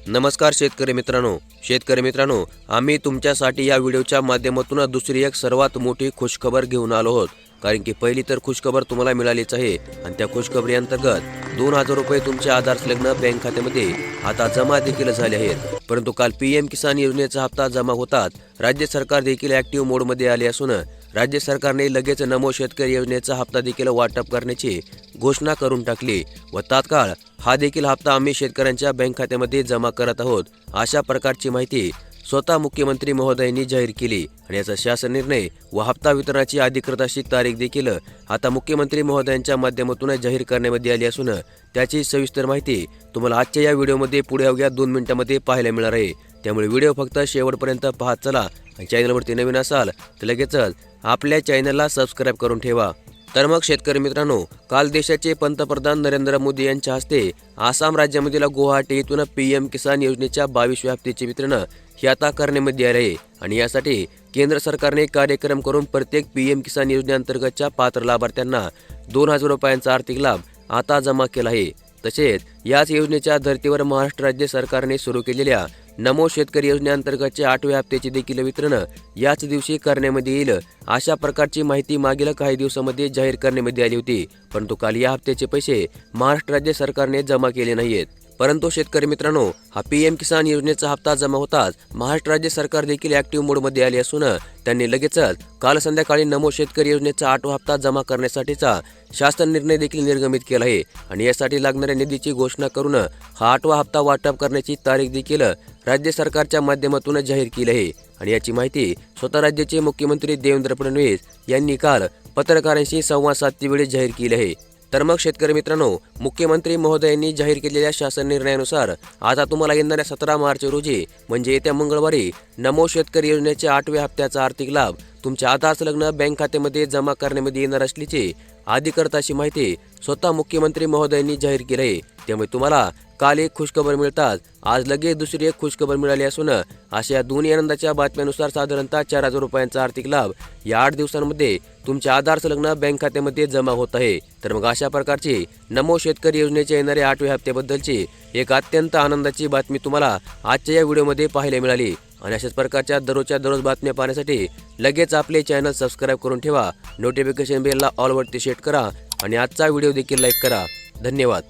नमस्कार शेतकरी मित्रांनो, आम्ही तुमच्यासाठी या व्हिडिओच्या माध्यमातून दुसरी एक सर्वात मोठी खुशखबर घेऊन आलो आहोत। कारण की पहिली तर खुशखबर तुम्हाला मिळालीच आहे आणि त्या खुशखबरी अंतर्गत 2000 रुपये तुमच्या आधार संलग्न बँक खात्यामध्ये आता जमा देखील झाले आहेत। परंतु काल पीएम किसान योजनेचा हप्ता जमा होतात राज्य सरकार देखील ऍक्टिव्ह मोडमध्ये आले असून राज्य सरकारने लगेच नमो शेतकरी योजनेचा हप्ता देखील वाटप करण्याची घोषणा करून टाकली व तात्काळ हा देखील हप्ता आम्ही शेतकऱ्यांच्या बँक खात्यामध्ये जमा करत आहोत अशा प्रकारची माहिती स्वतः मुख्यमंत्री महोदयांनी जाहीर केली आणि याचा शासन निर्णय व हप्ता वितरणाची अधिकृत अशी तारीख देखील आता मुख्यमंत्री महोदयांच्या माध्यमातून जाहीर करण्यामध्ये आली असून त्याची सविस्तर माहिती तुम्हाला आजच्या या व्हिडिओमध्ये पुढे अवघ्या 2 मिनिटांमध्ये पाहायला मिळणार आहे। त्यामुळे व्हिडिओ फक्त शेवटपर्यंत पाहत चला आणि चॅनलवरती नवीन असाल तर लगेचच आपल्या चॅनलला सबस्क्राईब करून ठेवा। तर मग शेतकरी मित्रांनो, काल देशाचे पंतप्रधान नरेंद्र मोदी यांच्या हस्ते आसाम राज्यामधील गुवाहाटी येथून पीएम किसान योजनेच्या 22व्या हप्त्याचे वितरण हे आता करण्यामध्ये आले आहे आणि यासाठी केंद्र सरकारने कार्यक्रम करून प्रत्येक पीएम किसान योजनेअंतर्गतच्या पात्र लाभार्थ्यांना 2000 रुपयांचा आर्थिक लाभ आता जमा केला आहे। तसेच याच योजनेच्या धर्तीवर महाराष्ट्र राज्य सरकारने सुरू केलेल्या नमो शेतकरी योजनेअंतर्गतच्या 8व्या हप्त्याचे देखील वितरण याच दिवशी करण्यामध्ये येईल अशा प्रकारची माहिती मागील काही दिवसांमध्ये जाहीर करण्यामध्ये आली होती। परंतु काल या हप्त्याचे पैसे महाराष्ट्र राज्य सरकारने जमा केले नाहीत। परंतु शेतकरी मित्रांनो, हा पीएम किसान योजनेचा हप्ता जमा होताच महाराष्ट्र राज्य सरकार देखील ऍक्टिव्ह मोडमध्ये आले असून त्यांनी लगेचच काल संध्याकाळी नमो शेतकरी योजनेचा 8वा हप्ता जमा करण्यासाठीचा शासन निर्णय देखील निर्गमित केला आहे आणि यासाठी लागणाऱ्या निधीची घोषणा करून हा 8वा हप्ता वाटप करण्याची तारीख देखील राज्य सरकारच्या माध्यमातून जाहीर केली आहे आणि याची माहिती स्वतः राज्याचे मुख्यमंत्री देवेंद्र फडणवीस यांनी काल पत्रकारांशी संवाद साधतेवेळी जाहीर केले आहे। तर मग शेतकरी मित्रांनो, मुख्यमंत्री महोदयांनी जाहीर केलेल्या शासन निर्णयानुसार आता तुम्हाला येणाऱ्या 17 मार्च रोजी म्हणजे येत्या मंगळवारी नमो शेतकरी योजनेच्या 8व्या हप्त्याचा आर्थिक लाभ तुमच्या आधार संलग्न बँक खात्यामध्ये जमा करण्यामध्ये येणार असल्याची अधिकृत अशी माहिती स्वतः मुख्यमंत्री महोदयांनी जाहीर केली आहे। त्यामुळे तुम्हाला काल एक खुशखबर मिळताच आज लगेच दुसरी एक खुशखबर मिळाली असून अशा दोन्ही आनंदाच्या बातम्यानुसार साधारणतः 4000 रुपयांचा आर्थिक लाभ या 8 दिवसांमध्ये तुमच्या आधार संलग्न बँक खात्यामध्ये जमा होत आहे। तर मग अशा प्रकारची नमो शेतकरी योजनेच्या येणाऱ्या 8व्या हप्त्याबद्दलची एक अत्यंत आनंदाची बातमी तुम्हाला आजच्या या व्हिडिओमध्ये पाहायला मिळाली आणि अशाच प्रकारच्या दररोज बातम्या पाहण्यासाठी लगेच आपले चॅनल सबस्क्राईब करून ठेवा। नोटिफिकेशन बेलला ऑल वरती सेट करा आणि आजचा व्हिडिओ देखील लाईक करा। धन्यवाद।